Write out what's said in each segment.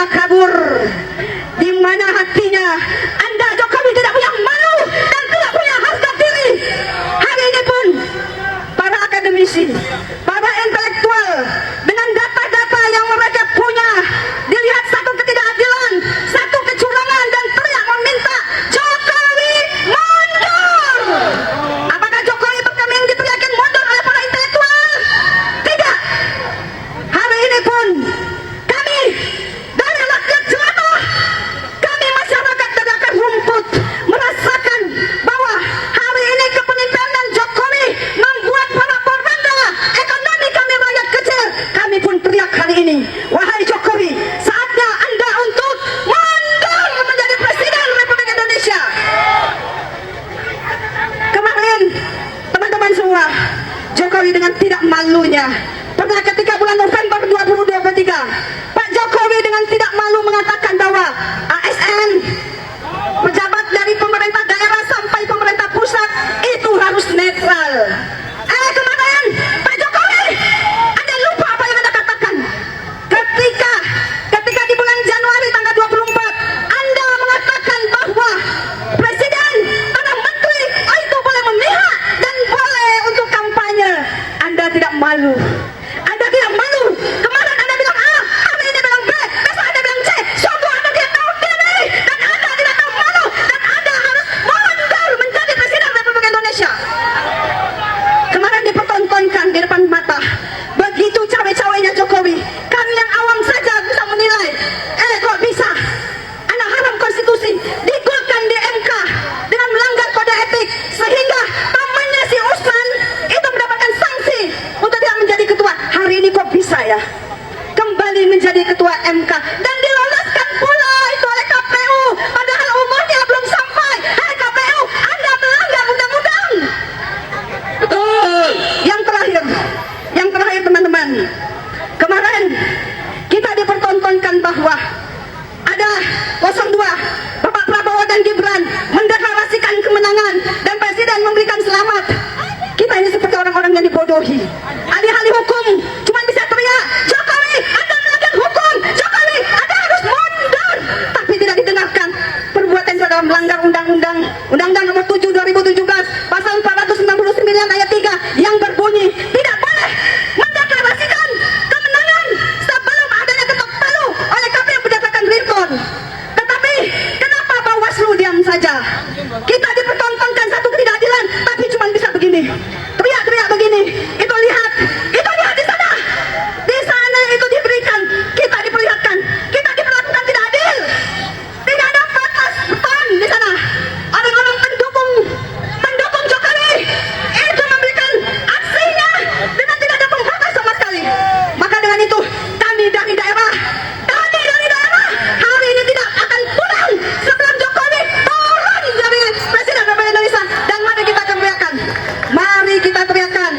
Anda kabur. Di mana hatinya Anda Jokowi tidak punya malu dan tidak punya harga diri. Hari ini pun para akademisi, para intelektual dengan data-data yang mereka punya, dilihat satu ketidakadilan, satu kecurangan dan teriak meminta Jokowi mundur. Apakah Jokowi pertama yang diteriakin mundur oleh para intelektual? Tidak. Hari ini pun kami dari rakyat jelata, kami masyarakat dari akar rumput merasakan bahwa hari ini kepemimpinan Jokowi membuat para porbanda ekonomi kami rakyat kecil. Kami pun teriak hari ini, wahai Jokowi, saatnya Anda untuk mundur menjadi Presiden Republik Indonesia. Kemarin teman-teman semua, Jokowi dengan tidak malunya pernah ketika bulan November 2023, Pak Jokowi dengan tidak malu mengatakan bahwa ASN, pejabat dari pemerintah daerah sampai pemerintah pusat itu harus netral. Kemarin Pak Jokowi, Anda lupa apa yang Anda katakan ketika di bulan Januari tanggal 24 Anda mengatakan bahwa presiden, para menteri itu boleh memihak dan boleh untuk kampanye. Anda tidak malu. Anda tidak malu. Kemarin Anda bilang A, hari ini bilang B, besok Anda bilang C. Sungguh Anda tidak tahu diri dan Anda tidak tahu malu dan Anda harus mundur menjadi Presiden Republik Indonesia. Kemarin dipertontonkan di depan mata. Begitu cawe-cawenya Jokowi, kami yang awam saja bisa menilai. Kok bisa? Anak haram konstitusi digolkan di MK dengan melanggar kode etik sehingga temannya si Usman itu mendapatkan sanksi untuk tidak menjadi ketua. Hari ini kok bisa ya kembali menjadi ketua MK dan diloloskan pula itu oleh KPU padahal umurnya belum sampai. Hai KPU, Anda melanggar undang-undang. Betul. Yang terakhir teman-teman, kemarin kita dipertontonkan bahwa ada 02 Bapak Prabowo dan Gibran mendeklarasikan kemenangan dan Presiden memberikan selamat. Kita ini seperti orang-orang yang dibodohi. Ahli-ahli hukum cuma bisa teriak, Jokowi Anda melanggar hukum, Jokowi Anda harus mundur, tapi tidak didengarkan. Perbuatan itu adalah melanggar Undang-Undang Nomor 7 2017 Pasal 499 ayat 3 yang berbunyi tidak boleh mendeklarasikan kemenangan sebelum adanya ketok palu oleh KPU berdasarkan real count. Tetapi kenapa Bawaslu diam saja? Kita dipertontonkan satu ketidakadilan, tapi cuma bisa begini, teriak-teriak begini. Itu lihat di sana. Di sana itu diberikan, kita diperlihatkan, kita diperlakukan tidak adil. Tidak ada batas beton di sana. Orang-orang pendukung Jokowi itu memberikan aksinya dengan tidak ada pembatas sama sekali. Maka dengan itu kami dari daerah hari ini tidak akan pulang sebelum Jokowi turun dari Presiden Republik Indonesia. Dan mari kita teriakan,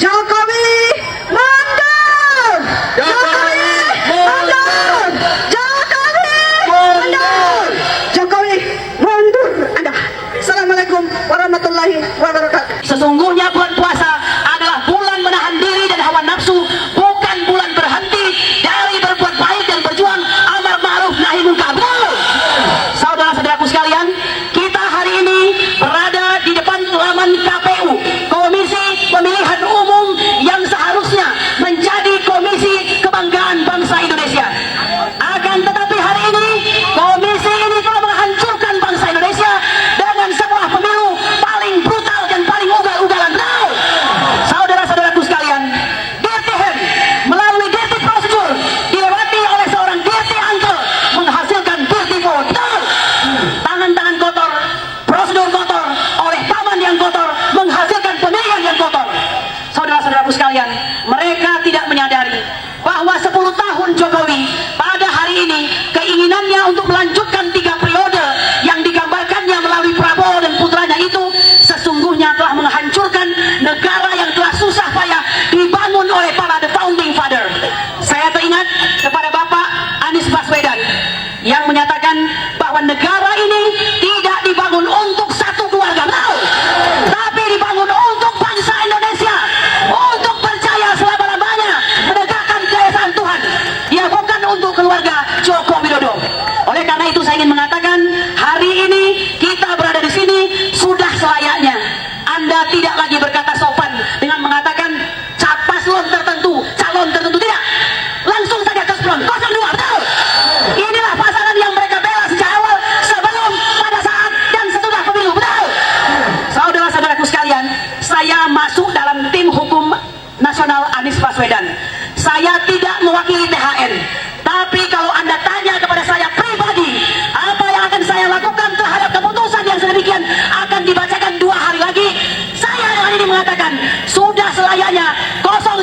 Jokowi mundur, Jokowi mundur, Jokowi mundur, Jokowi mundur. Anda. Assalamualaikum warahmatullahi wabarakatuh. Sesungguhnya bulan puasa adalah bulan menahan diri dan hawa nafsu, bukan bulan berhenti dari berbuat baik dan berjuang amar ma'ruf nahi munkar. Saudara-saudaraku sekalian, kita hari ini berada di depan halaman KPU, Komisi Pemilihan Umum yang seharusnya menjadi komisi kebanggaan bangsa Indonesia. Akan tetapi hari ini komisi ini telah menghancurkan bangsa Indonesia dengan sebuah pemilu paling brutal dan paling ugal-ugalan. Saudara-saudaraku sekalian, dirty hand melalui dirty prosedur dilewati oleh seorang dirty uncle menghasilkan dirty vote. Tangan-tangan kotor, prosedur kotor, oleh paman yang kotor menghasilkan pemilihan yang kotor. Saudara-saudaraku sekalian, mereka tidak menyadari bahwa 10 tahun Jokowi pada hari ini keinginannya untuk melanjutkan 3 periode yang digambarkannya melalui Prabowo dan putranya itu sesungguhnya telah menghancurkan negara yang telah susah payah dibangun oleh para the founding father. Saya teringat kepada Bapak Anies Baswedan yang menyatakan bahwa negara ini tidak dibangun untuk satu keluarga, tapi dibangun untuk bangsa Indonesia, untuk percaya selama-lamanya menegakkan keesaan Tuhan. Dia Baswedan. Saya tidak mewakili THN. Tapi kalau Anda tanya kepada saya pribadi, apa yang akan saya lakukan terhadap keputusan yang sedemikian akan dibacakan 2 hari lagi, saya hari ini mengatakan sudah selayaknya 01,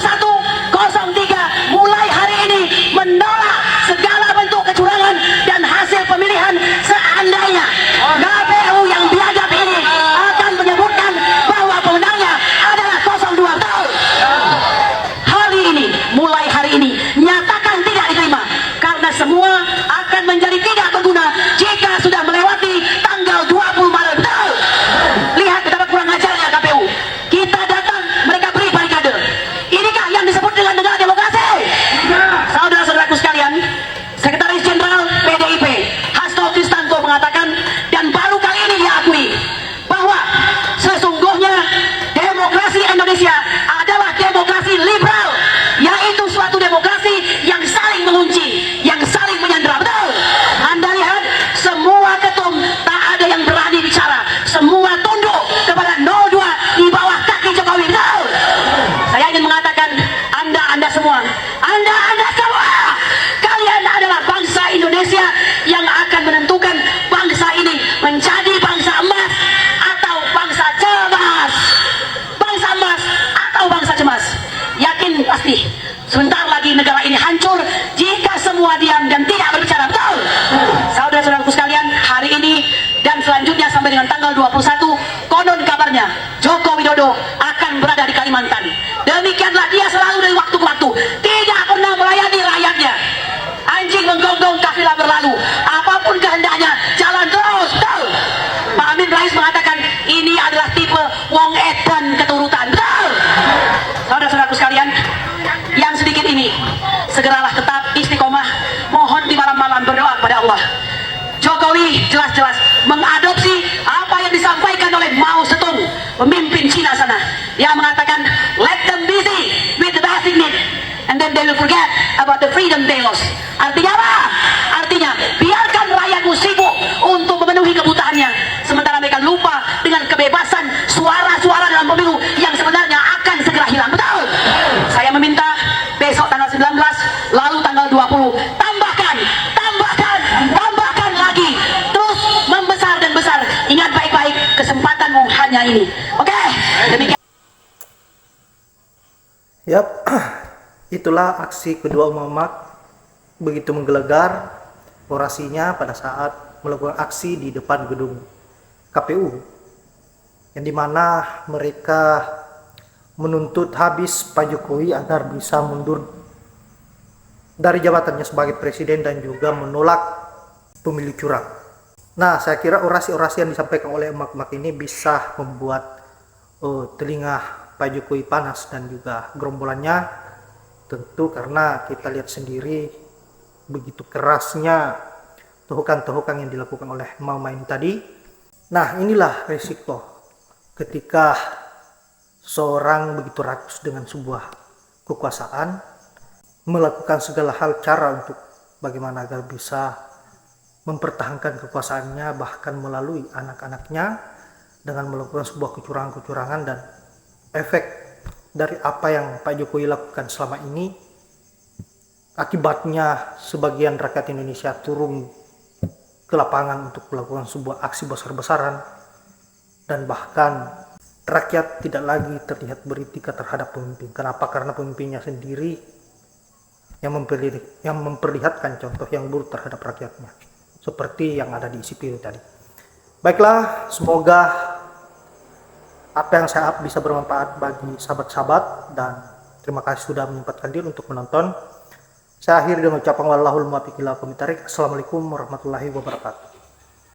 03 mulai hari ini menolak segala bentuk kecurangan dan hasil pemilihan seandainya KPU yang biadab ini akan menyebutkan bahwa pemenangnya adalah 02. Betul? Hari ini, mulai hari ini, nyatakan tidak diterima karena semua akan menjadi tidak berguna jika sudah melewati tanggal 20 Maret. Betul? Lihat betapa kurang ajarnya KPU. Kita datang, mereka beri barikade. Inikah yang disebut dengan negara demokrasi? Saudara-saudaraku sekalian, Sekretaris Jenderal PDIP Hasto Kristanto mengatakan, dan baru kali ini diakui, bahwa sesungguhnya demokrasi Indonesia adalah demokrasi liberal, yaitu suatu demokrasi yang saling mengunci, yang saling menyandera. Betul? Anda lihat, semua ketum tak ada yang berani bicara, semua tunduk kepada 02 di bawah kaki Jokowi. Betul? Saya ingin mengatakan, Anda semua, kalian adalah bangsa Indonesia yang akan menentukan bangsa ini menjadi bangsa emas atau bangsa cemas. Bangsa emas atau bangsa cemas. Yakin pasti sebentar lagi negara ini hancur jika semua diam dan tidak berbicara. Betul? Saudara-saudaraku sekalian, hari ini dan selanjutnya sampai dengan tanggal 21, konon kabarnya Joko Widodo akan berada di Kalimantan. Demikianlah dia selalu dari waktu ke waktu, tidak pernah melayani rakyatnya. Anjing menggonggong, kafilah berlalu. Apapun kehendaknya, jalan terus. Betul? Pak Amin Rais mengatakan ini adalah tipe wong edan keturutan. Betul? Saudara-saudaraku sekalian, yang sedikit ini segeralah tetap istiqomah. Mohon di malam-malam berdoa kepada Allah. Jokowi jelas-jelas mengadopsi apa yang disampaikan oleh Mao Zedong, pemimpin Cina sana. Dia mengatakan, let them busy with the basic need, and then they will forget about the freedom they lost. Artinya apa? Artinya biarkan rakyatmu sibuk untuk memenuhi kebutuhannya, sementara mereka lupa dengan kebebasan suara-suara dalam pemilu yang sebenarnya akan segera hilang. Betul? Saya meminta besok tanggal 19, lalu tanggal 20, tambahkan lagi, terus membesar dan besar. Ingat baik-baik, kesempatanmu hanya ini. Oke? Demikian. Yap, itulah aksi kedua umat begitu menggelegar orasinya pada saat melakukan aksi di depan gedung KPU, yang dimana mereka menuntut habis Pak Jokowi agar bisa mundur dari jabatannya sebagai presiden dan juga menolak pemilu curang. Nah, saya kira orasi-orasi yang disampaikan oleh emak-emak ini bisa membuat telinga Pak Jokowi panas dan juga gerombolannya, tentu karena kita lihat sendiri begitu kerasnya tohokan-tohokan yang dilakukan oleh emak-emak ini tadi. Nah, inilah resiko ketika seorang begitu rakus dengan sebuah kekuasaan, melakukan segala hal cara untuk bagaimana agar bisa mempertahankan kekuasaannya, bahkan melalui anak-anaknya dengan melakukan sebuah kecurangan-kecurangan. Dan efek dari apa yang Pak Jokowi lakukan selama ini, akibatnya sebagian rakyat Indonesia turun ke lapangan untuk melakukan sebuah aksi besar-besaran, dan bahkan rakyat tidak lagi terlihat beretika terhadap pemimpin. Kenapa? Karena pemimpinnya sendiri yang memperlihatkan contoh yang buruk terhadap rakyatnya, seperti yang ada di sipil tadi. Baiklah, semoga apa yang saya up bisa bermanfaat bagi sahabat-sahabat, dan terima kasih sudah menyempatkan diri untuk menonton. Saya akhiri dengan ucapan wallahul muwaffiq ila aqwamit thoriq. Assalamualaikum warahmatullahi wabarakatuh.